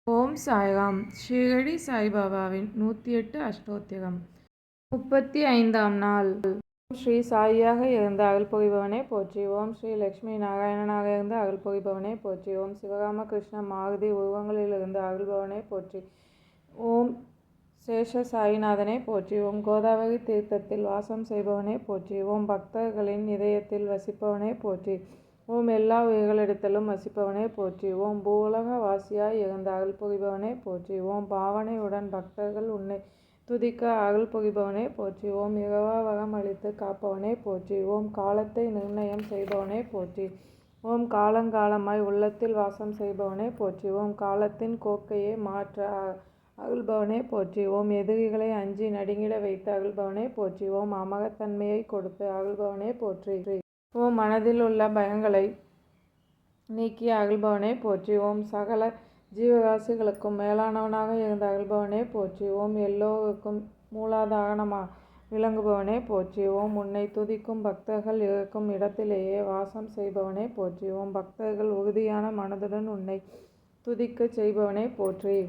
ஓம் சாய்ராம். ஷீரடி சாய்பாபாவின் 108 அஷ்டோத்திரம். 35ஆம் நாள். ஓம் ஸ்ரீ சாயியாக இருந்து அருள் புரிபவனே போற்றி. ஓம் ஸ்ரீ லட்சுமி நாராயணனாக இருந்து அருள் புரிபவனே போற்றி. ஓம் சிவகாம கிருஷ்ண மாருதி உருவங்களிலிருந்து அருள்பவனே போற்றி. ஓம் சேஷ சாயிநாதனே போற்றி. ஓம் கோதாவரி தீர்த்தத்தில் வாசம் செய்பவனே போற்றி. ஓம் பக்தர்களின் இதயத்தில் வசிப்பவனே போற்றி. ஓம் எல்லா உயிர்களிடத்திலும் வசிப்பவனே போற்றி. ஓம் பூவுலக வாசியாய் இருந்து அருள் புரிபவனே போற்றி. ஓம் பாவனையுடன் பக்தர்கள் உன்னை துதிக்க அருள் புரிபவனே போற்றி. ஓம் இரவா வரம் அளித்து காப்பவனே போற்றி. ஓம் காலத்தை நிர்ணயம் செய்பவனே போற்றி. ஓம் காலங்காலமாய் உள்ளத்தில் வாசம் செய்பவனே போற்றி. ஓம் காலத்தின் கோக்கையை மாற்ற அருள்பவனே போற்றி. ஓம் எதிரிகளை அஞ்சி நடுங்கிட வைத்து அருள்பவனே போற்றி. ஓம் அமரத்தன்மையை கொடுத்து அருள்பவனே போற்றி. ஓம் மனதில் உள்ள பயங்களை நீக்கி அருள்பவனே போற்றி. ஓம் சகல ஜீவராசிகளுக்கும் மேலானவனாக இருந்த அருள்பவனே போற்றி. ஓம் எல்லோருக்கும் மூலாதாரணமாக விளங்குபவனே போற்றி. ஓம் உன்னை துதிக்கும் பக்தர்கள் இருக்கும் இடத்திலேயே வாசம் செய்பவனே போற்றி. ஓம் பக்தர்கள் உறுதியான மனதுடன் உன்னை துதிக்க செய்பவனே போற்றி.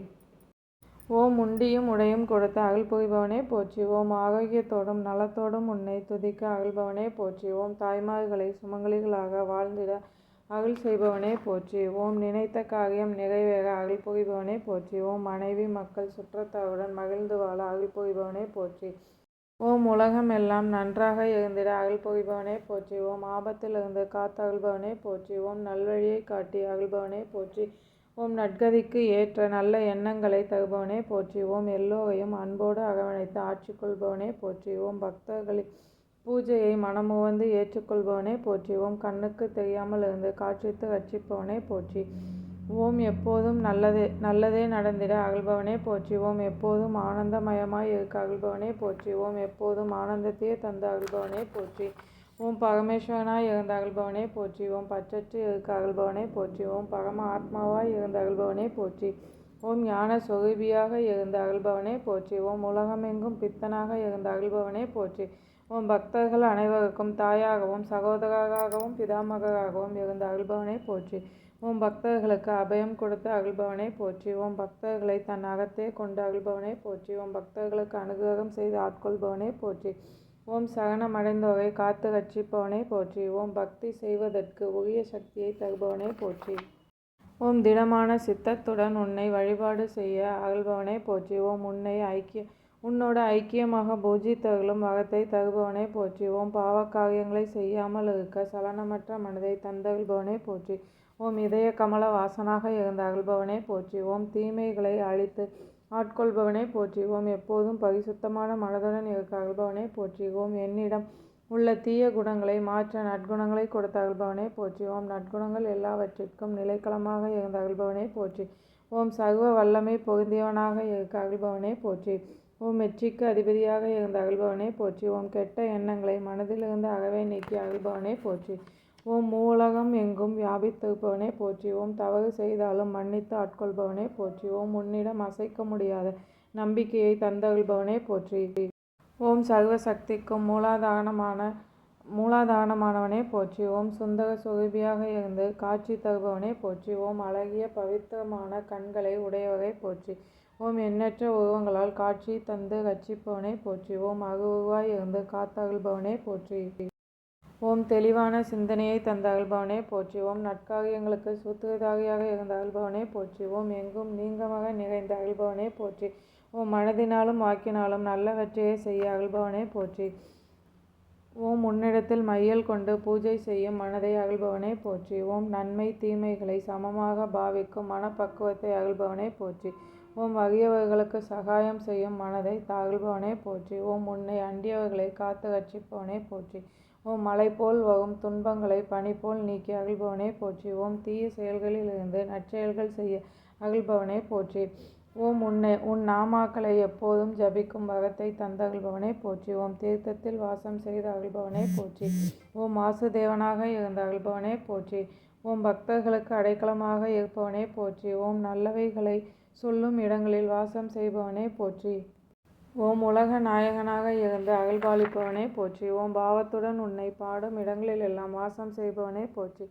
ஓம் உண்டியும் உடையும் கொடுத்து அருள் புரிபவனே போற்றி. ஓம் ஆரோக்கியத்தோடும் நலத்தோடும் உன்னை துதிக்க அருள்பவனே போற்றி. ஓம் தாய்மார்களை சுமங்கலிகளாக வாழ்ந்திட அருள் செய்பவனே போற்றி. ஓம் நினைத்த காரியம் நிறைவேற அருள் புரிபவனே போற்றி. ஓம் மனைவி மக்கள் சுற்றத்தாருடன் மகிழ்ந்து வாழ அருள் புரிபவனே போற்றி. ஓம் உலகம் எல்லாம் நன்றாக இருந்திட அருள் புரிபவனே போற்றி. ஓம் ஆபத்திலிருந்து காத்து அருள்பவனே போற்றி. ஓம் நல்வழியை காட்டி அருள்பவனே போற்றி. ஓம் நற்கதிக்கு ஏற்ற நல்ல எண்ணங்களை தருபவனே போற்றி. ஓம் எல்லோரையும் அன்போடு அரவணைத்து ஆட்சி கொள்பவனே போற்றி. ஓம் பக்தர்களின் பூஜையை மனமுவந்து ஏற்றுக்கொள்பவனே போற்றி. ஓம் கண்ணுக்கு தெரியாமல் இருந்து காட்சித்து ரட்சிப்பவனே போற்றி. ஓம் எப்போதும் நல்லதே நடந்திட அருள்பவனே போற்றி. ஓம் எப்போதும் ஆனந்தமயமாய் இருக்க அருள்பவனே போற்றி. ஓம் எப்போதும் ஆனந்தத்தையே தந்து அருள்பவனே போற்றி. ஓம் பரமேஸ்வரனாய் இருந்த அருள்பவனே போற்றி. ஓம் பற்றற்று இருக்க அருள்பவனே போற்றி. ஓம் பரம ஆத்மாவாய் இருந்த அருள்பவனே போற்றி. ஓம் ஞான சொரூபியாக இருந்த அருள்பவனே போற்றி. ஓம் உலகமெங்கும் பித்தனாக இருந்த அருள்பவனே போற்றி. ஓம் பக்தர்கள் அனைவருக்கும் தாயாகவும் சகோதரராகவும் பிதாமகராகவும் இருந்த அருள்பவனே போற்றி. ஓம் பக்தர்களுக்கு அபயம் கொடுத்து அருள்பவனே போற்றி. ஓம் பக்தர்களை தன் அகத்தே கொண்டு அருள்பவனே போற்றி. ஓம் பக்தர்களுக்கு அனுகிரகம் செய்து ஆட்கொள்பவனே போற்றி. ஓம் சரணமடைந்தோரை காத்து ரட்சிப்பவனே போற்றி. ஓம் பக்தி செய்வதற்கு உரிய சக்தியை தருபவனே போற்றி. ஓம் திடமான சித்தத்துடன் உன்னை வழிபாடு செய்ய அருள்பவனே போற்றி. ஓம் உன்னோடு ஐக்கியமாக பூஜித்தருளும் வரத்தை தருபவனே போற்றி. ஓம் பாவக்காரியங்களை செய்யாமல் இருக்க சலனமற்ற மனதை தந்தருள்பவனே போற்றி. ஓம் இதய கமல வாசனாக இருந்த அருள்பவனே போற்றி. ஓம் தீமைகளை அழித்து ஆட்கொள்பவனே போற்றி. ஓம் எப்போதும் பரிசுத்தமான மனதுடன் இருக்க அருள்பவனே போற்றி. ஓம் என்னிடம் உள்ள தீய குணங்களை மாற்ற நற்குணங்களை கொடுத்த அருள்பவனே போற்றி. ஓம் நற்குணங்கள் எல்லாவற்றிற்கும் நிலைக்களமாக இருந்த அருள்பவனே போற்றி. ஓம் சர்வ வல்லமை பொருந்தியவனாக இருக்க அருள்பவனே போற்றி. ஓம் வெற்றிக்கு அதிபதியாக இருந்த அருள்பவனே போற்றி. ஓம் கெட்ட எண்ணங்களை மனதிலிருந்து அறவே நீக்கி அருள்பவனே போற்றி. ஓம் மூலகம் எங்கும் வியாபித்திருப்பவனே போற்றி. ஓம் தவறு செய்தாலும் மன்னித்து ஆட்கொள்பவனே போற்றி. ஓம் உன்னிடம் அசைக்க முடியாத நம்பிக்கையை தந்தருள்பவனே போற்றி. ஓம் சர்வ சக்திக்கும் மூலாதாரணமானவனே போற்றி. ஓம் சுந்தர சொரூபியாக இருந்து காட்சி தருபவனே போற்றி. ஓம் அழகிய பவித்திரமான கண்களை உடையவரே போற்றி. ஓம் எண்ணற்ற உருவங்களால் காட்சி தந்து ரட்சிப்பவனே போற்றி. ஓம் அருவுருவாய் இருந்து காத்தருள்பவனே போற்றி. ஓம் தெளிவான சிந்தனையை தந்த அருள்பவனே போற்றி. ஓம் நற்காரியங்களுக்கு சூத்திரதாரியாக இருந்த அருள்பவனே போற்றி. ஓம் எங்கும் நீங்கமாக நிறைந்த அருள்பவனே போற்றி. ஓம் மனதினாலும் வாக்கினாலும் நல்லவற்றையே செய்ய அருள்பவனே போற்றி. ஓம் உன்னிடத்தில் மையல் கொண்டு பூஜை செய்யும் மனதை அருள்பவனே போற்றி. ஓம் நன்மை தீமைகளை சமமாக பாவிக்கும் மனப்பக்குவத்தை அருள்பவனே போற்றி. ஓம் வறியவர்களுக்கு சகாயம் செய்யும் மனதை அருள்பவனே போற்றி. ஓம் உன்னை அண்டியவர்களை காத்து ரட்சிப்பவனே போற்றி. ஓம் மலை போல் வரும் துன்பங்களை பனி போல் நீக்கி அருள்பவனே போற்றி. ஓம் தீய செயல்களில் இருந்து நற்செயல்கள் செய்ய அருள்பவனே போற்றி. ஓம் உன் நாமாக்களை எப்போதும் ஜபிக்கும் வரத்தை தந்தருள்பவனே போற்றி. ஓம் தீர்த்தத்தில் வாசம் செய்த அருள்பவனே போற்றி. ஓம் வாசுதேவனாக இருந்த அருள்பவனே போற்றி. ஓம் பக்தர்களுக்கு அடைக்கலமாக இருப்பவனே போற்றி. ஓம் நல்லவைகளை சொல்லும் இடங்களில் வாசம் செய்பவனே போற்றி. ஓம் உலக நாயகனாக இருந்து அருள்பாலிப்பவனே போற்றி. ஓம் பாவத்துடன் உன்னை பாடும் இடங்களில் எல்லாம் வாசம் செய்பவனே போற்றி.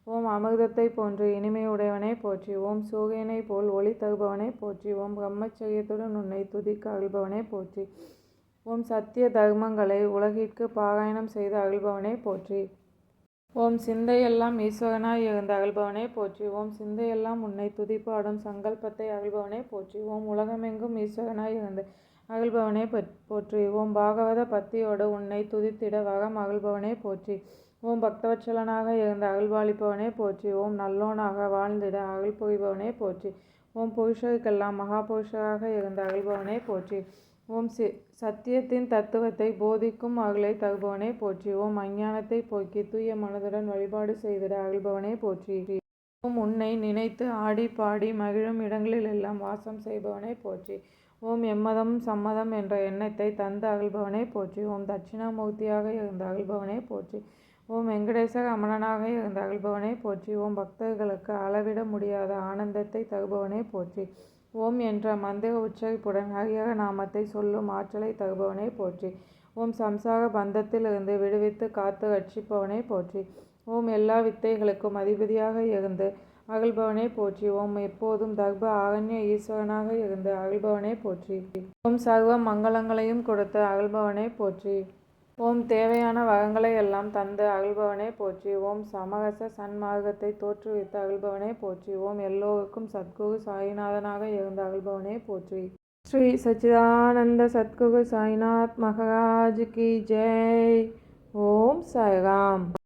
ஓம் அமிர்தத்தை போன்று இனிமை உடையவனே போற்றி. ஓம் சூரியனை போல் ஒளி தருபவனே போற்றி. ஓம் பிரம்மச்சரியத்துடன் உன்னை துதிக்க அருள்பவனே போற்றி. ஓம் சத்திய தர்மங்களை உலகிற்கு பாராயணம் செய்து அருள்பவனே போற்றி. ஓம் சிந்தையெல்லாம் ஈஸ்வரனாய் இருந்து அருள்பவனே போற்றி. ஓம் சிந்தையெல்லாம் உன்னை துதிப்பாடும் சங்கல்பத்தை அருள்பவனே போற்றி. ஓம் உலகமெங்கும் ஈஸ்வரனாய் இருந்து அருள்பவனே போற்றி. ஓம் பாகவத பக்தியோடு உன்னை துதித்திட வரம் அருள்பவனே போற்றி. ஓம் பக்தவத்சலனாக இருந்து அருள்பாலிப்பவனே போற்றி. ஓம் நல்லோனாக வாழ்ந்திட அருள் புரிபவனே போற்றி. ஓம் புருஷருக்கெல்லாம் மகாபுருஷராக இருந்து அருள்பவனே போற்றி. ஓம் சத்தியத்தின் தத்துவத்தை போதிக்கும் அருளை தருபவனே போற்றி. ஓம் அஞ்ஞானத்தை போக்கி தூய மனதுடன் வழிபாடு செய்திட அருள்பவனே போற்றி. ஓம் உன்னை நினைத்து ஆடி பாடி மகிழும் இடங்களிலெல்லாம் வாசம் செய்பவனே போற்றி. ஓம் எம்மதம் சம்மதம் என்ற எண்ணத்தை தந்து அருள்பவனே போற்றி. ஓம் தட்சிணாமூர்த்தியாக இருந்த அருள்பவனே போற்றி. ஓம் வெங்கடேச ரமணனாக இருந்த அருள்பவனே போற்றி. ஓம் பக்தர்களுக்கு அளவிட முடியாத ஆனந்தத்தை தருபவனே போற்றி. ஓம் என்ற மந்திர உச்சரிப்புடன் ஹரிஹர நாமத்தை சொல்லும் ஆற்றலை தருபவனே போற்றி. ஓம் சம்சார பந்தத்தில் இருந்து விடுவித்து காத்து ரட்சிப்பவனே போற்றி. ஓம் எல்லா வித்தைகளுக்கும் அதிபதியாக இருந்து அருள்பவனே போற்றி. ஓம் எப்போதும் தர்ப ஆரண்ய ஈஸ்வரனாக இருந்து அருள்பவனே போற்றி. ஓம் சர்வ மங்களங்களையும் கொடுத்து அருள்பவனே போற்றி. ஓம் தேவையான வரங்களை எல்லாம் தந்து அருள்பவனே போற்றி. ஓம் சமரச சன்மார்க்கத்தை தோற்றுவித்து அருள்பவனே போற்றி. ஓம் எல்லோருக்கும் சத்குரு சாய்நாதனாக இருந்து அருள்பவனே போற்றி. ஸ்ரீ சச்சிதானந்த சத்குரு சாய்நாத் மகாராஜ் கி ஜெய். ஓம் சாய்ராம்.